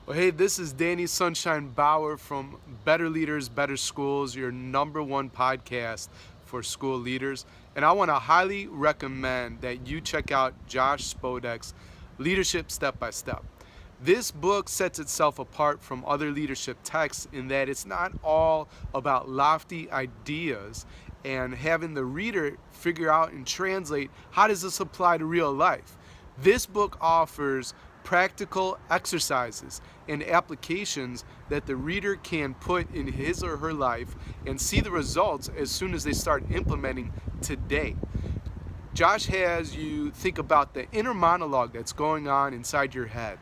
Well, hey, this is Danny Sunshine Bauer from Better Leaders, Better Schools, your #1 podcast for school leaders. And I want to highly recommend that you check out Josh Spodek's Leadership Step by Step. This book sets itself apart from other leadership texts in that it's not all about lofty ideas and having the reader figure out and translate how does this apply to real life. This book offers practical exercises and applications that the reader can put in his or her life and see the results as soon as they start implementing today. Josh has you think about the inner monologue that's going on inside your head,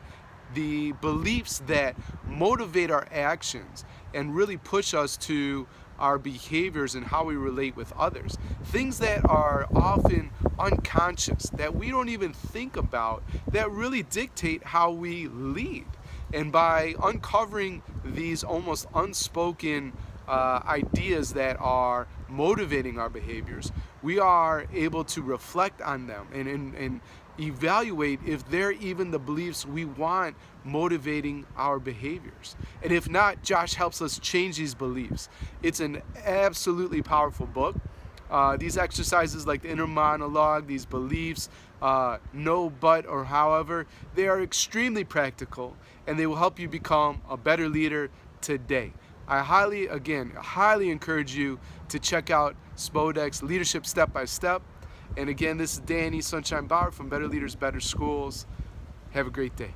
the beliefs that motivate our actions and really push us to our behaviors and how we relate with others. Things that are often unconscious, that we don't even think about, that really dictate how we lead. And by uncovering these almost unspoken ideas that are motivating our behaviors, we are able to reflect on them and evaluate if they're even the beliefs we want motivating our behaviors. And if not, Josh helps us change these beliefs. It's an absolutely powerful book. These exercises like the inner monologue, these beliefs, no, but, or however, they are extremely practical and they will help you become a better leader today. I highly encourage you to check out Spodek's Leadership Step by Step. And again, this is Danny Sunshine Bauer from Better Leaders, Better Schools. Have a great day.